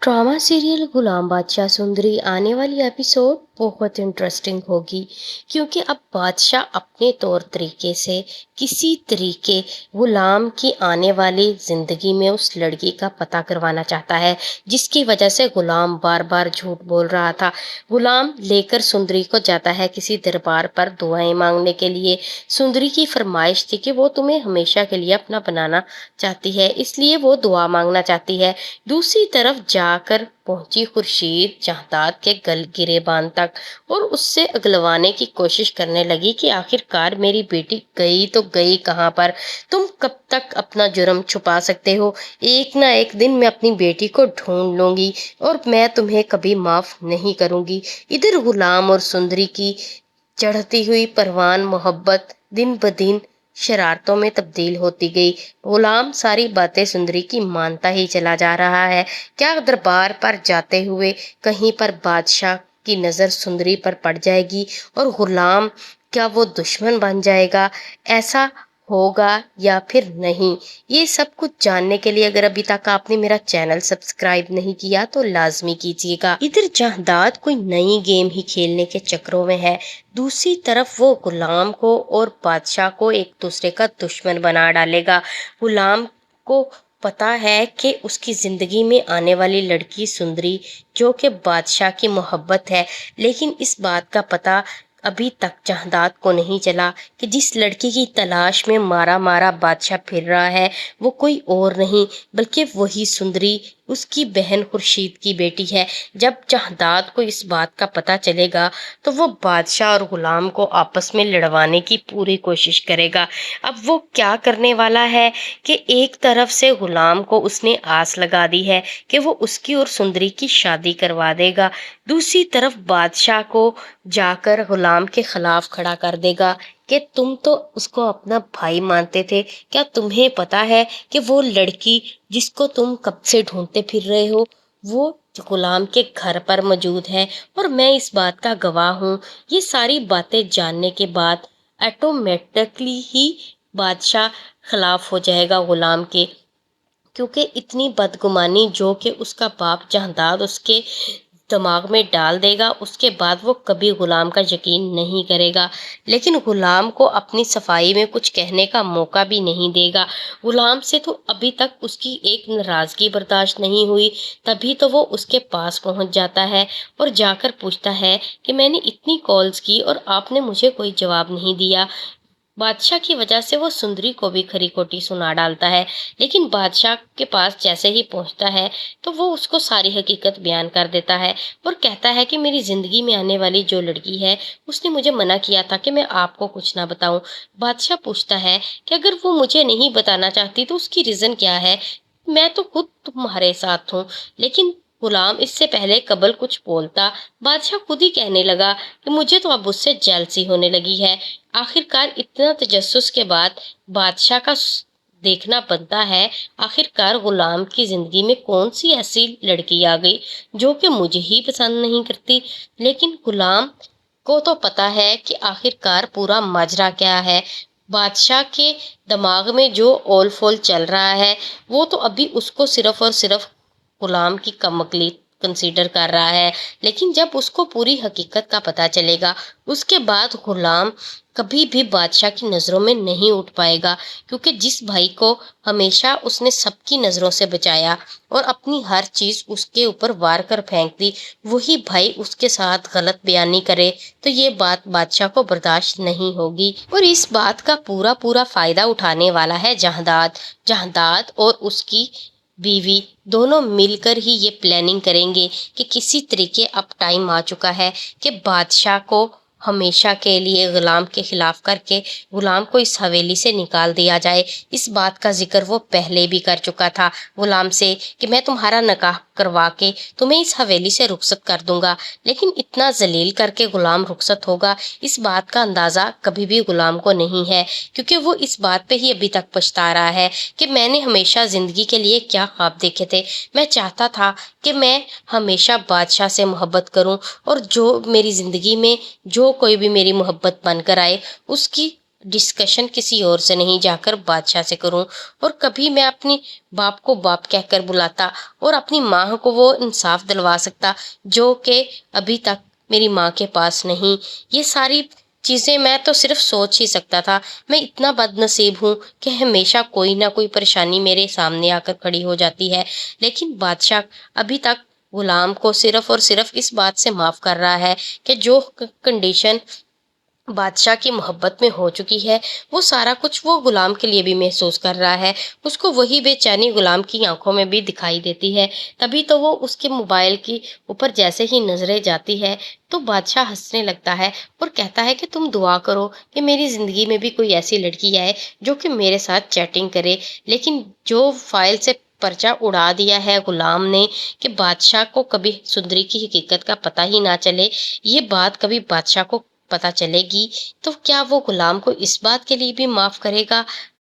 Drama serial गुलाम बादशाह सुंदरी आने वाली एपिसोड बहुत इंटरेस्टिंग होगी क्योंकि अब बादशाह अपने तौर तरीके से किसी तरीके गुलाम की आने वाली जिंदगी में उस लड़की का पता करवाना चाहता है, जिसकी वजह से गुलाम बार बार झूठ बोल रहा था। गुलाम लेकर सुंदरी को जाता है किसी दरबार पर दुआएं मांगने के लिए। सुंदरी की फरमाइश थी कि वो तुम्हें हमेशा के लिए अपना बनाना चाहती है, इसलिए वो दुआ मांगना चाहती है। दूसरी तरफ जाकर पहुंची खुर्शीद जहदाद के गल गिरे बांध तक और उससे अगलवाने की कोशिश करने लगी कि आखिरकार मेरी बेटी गई तो गई कहाँ पर। तुम कब तक अपना जुर्म छुपा सकते हो? एक ना एक दिन मैं अपनी बेटी को ढूंढ लूंगी और मैं तुम्हें कभी माफ नहीं करूंगी। इधर गुलाम और सुंदरी की चढ़ती हुई परवान मोहब्बत दिन ब दिन शरारतों में तब्दील होती गई। गुलाम सारी बातें सुंदरी की मानता ही चला जा रहा है। क्या दरबार पर जाते हुए कहीं पर बादशाह की नज़र सुंदरी पर पड़ जाएगी और गुलाम क्या वो दुश्मन बन जाएगा? ऐसा होगा या फिर नहीं? ये सब कुछ जानने के लिए अगर अभी तक आपने मेरा चैनल सब्सक्राइब नहीं किया तो लाजमी कीजिएगा। इधर जहदाद कोई नई गेम ही खेलने के चक्रों में है, दूसरी तरफ वो गुलाम को और बादशाह को एक दूसरे का दुश्मन बना डालेगा। गुलाम को पता है कि उसकी जिंदगी में आने वाली लड़की सुंदरी जो कि बादशाह की मोहब्बत है, लेकिन इस बात का पता अभी तक जहदाद को नहीं चला कि जिस लड़की की तलाश में मारा मारा बादशाह फिर रहा है वो कोई और नहीं बल्कि वही सुंदरी उसकी बहन खुर्शीद की बेटी है। जब जहदाद को इस बात का पता चलेगा तो वो बादशाह और गुलाम को आपस में लड़वाने की पूरी कोशिश करेगा। अब वो क्या करने वाला है कि एक तरफ से गुलाम को उसने आस लगा दी है कि वो उसकी और सुंदरी की शादी करवा देगा, दूसरी तरफ बादशाह को जाकर गुलाम के खिलाफ खड़ा कर देगा कि तुम तो उसको अपना भाई मानते थे। क्या तुम्हें पता है कि वो लड़की जिसको तुम कब से ढूंढते फिर रहे हो वो गुलाम के घर पर मौजूद है और मैं इस बात का गवाह हूँ। ये सारी बातें जानने के बाद ऑटोमेटिकली ही बादशाह खिलाफ हो जाएगा गुलाम के, क्योंकि इतनी बदगुमानी जो कि उसका बाप जहदाद उसके दिमाग में डाल देगा उसके बाद वो कभी गुलाम का यकीन नहीं करेगा, लेकिन गुलाम को अपनी सफाई में कुछ कहने का मौका भी नहीं देगा। गुलाम से तो अभी तक उसकी एक नाराज़गी बर्दाश्त नहीं हुई, तभी तो वो उसके पास पहुंच जाता है और जाकर पूछता है कि मैंने इतनी कॉल्स की और आपने मुझे कोई जवाब नहीं दिया। बादशाह की वजह से वो सुंदरी को भी खरी खोटी सुना डालता है, लेकिन बादशाह के पास जैसे ही पहुंचता है तो वो उसको सारी हकीकत बयान कर देता है और कहता है कि मेरी ज़िंदगी में आने वाली जो लड़की है उसने मुझे मना किया था कि मैं आपको कुछ ना बताऊं। बादशाह पूछता है कि अगर वो मुझे नहीं बताना चाहती तो उसकी रीज़न क्या है? मैं तो खुद तुम्हारे साथ हूँ। लेकिन गुलाम इससे पहले कबल कुछ बोलता, बादशाह खुद ही कहने लगा कि मुझे तो अब उससे जेलसी होने लगी है। आखिरकार इतना तजस्सुस के बाद बादशाह का देखना बनता है आखिरकार गुलाम की जिंदगी में कौन सी ऐसी लड़की आ गई जो कि मुझे ही पसंद नहीं करती। लेकिन गुलाम को तो पता है कि आखिरकार पूरा माजरा क्या है। बादशाह के दिमाग में जो ओल फोल चल रहा है वो तो अभी उसको सिर्फ और सिर्फ गुलाम की कमकली कंसीडर कर रहा है, लेकिन जब उसको पूरी हकीकत का पता चलेगा उसके बाद गुलाम कभी भी बादशाह की नज़रों में नहीं उठ पाएगा, क्योंकि जिस भाई को हमेशा उसने सबकी नज़रों से बचाया और अपनी हर चीज़ उसके ऊपर वार कर फेंक दी, वही भाई उसके साथ गलत बयानी करे तो ये बात बादशाह को बर्दाश्त नहीं होगी। और इस बात का पूरा पूरा फ़ायदा उठाने वाला है जहदाद। जहदाद और उसकी बीवी दोनों मिलकर ही ये प्लानिंग करेंगे कि किसी तरीके अब टाइम आ चुका है कि बादशाह को हमेशा के लिए गुलाम के खिलाफ करके गुलाम को इस हवेली से निकाल दिया जाए। इस बात का जिक्र वो पहले भी कर चुका था गुलाम से कि मैं तुम्हारा निकाह करवा के तुम्हें इस हवेली से रुखसत कर दूंगा, लेकिन इतना जलील करके गुलाम रुखसत होगा इस बात का अंदाज़ा कभी भी गुलाम को नहीं है, क्योंकि वो इस बात पे ही अभी तक पछता रहा है कि मैंने हमेशा ज़िंदगी के लिए क्या ख्वाब देखे थे। मैं चाहता था कि मैं हमेशा बादशाह से मोहब्बत करूं और जो मेरी ज़िंदगी में जो कोई भी मेरी मोहब्बत बनकर आए उसकी ڈسکشن کسی اور سے نہیں، جا کر بادشاہ سے کروں، اور کبھی میں اپنی باپ کو باپ کہہ کر بلاتا اور اپنی ماں کو وہ انصاف دلوا سکتا جو کہ ابھی تک میری ماں کے پاس نہیں۔ یہ ساری چیزیں میں تو صرف سوچ ہی سکتا تھا۔ میں اتنا بد نصیب ہوں کہ ہمیشہ کوئی نہ کوئی پریشانی میرے سامنے آ کر کھڑی ہو جاتی ہے، لیکن بادشاہ ابھی تک غلام کو صرف اور صرف اس بات سے معاف کر رہا ہے کہ جو کنڈیشن بادشاہ کی محبت میں ہو چکی ہے، وہ سارا کچھ وہ غلام کے لیے بھی محسوس کر رہا ہے۔ اس کو وہی بے چینی غلام کی آنکھوں میں بھی دکھائی دیتی ہے۔ تبھی تو وہ اس کے موبائل کی اوپر جیسے ہی نظریں جاتی ہے تو بادشاہ ہنسنے لگتا ہے اور کہتا ہے کہ تم دعا کرو کہ میری زندگی میں بھی کوئی ایسی لڑکی آئے جو کہ میرے ساتھ چیٹنگ کرے۔ لیکن جو فائل سے پرچہ اڑا دیا ہے غلام نے کہ بادشاہ کو کبھی سندری کی حقیقت کا پتہ ہی نہ چلے، یہ بات کبھی بادشاہ کو پتہ چلے گی تو کیا وہ غلام کو اس بات کے لیے بھی معاف کرے گا؟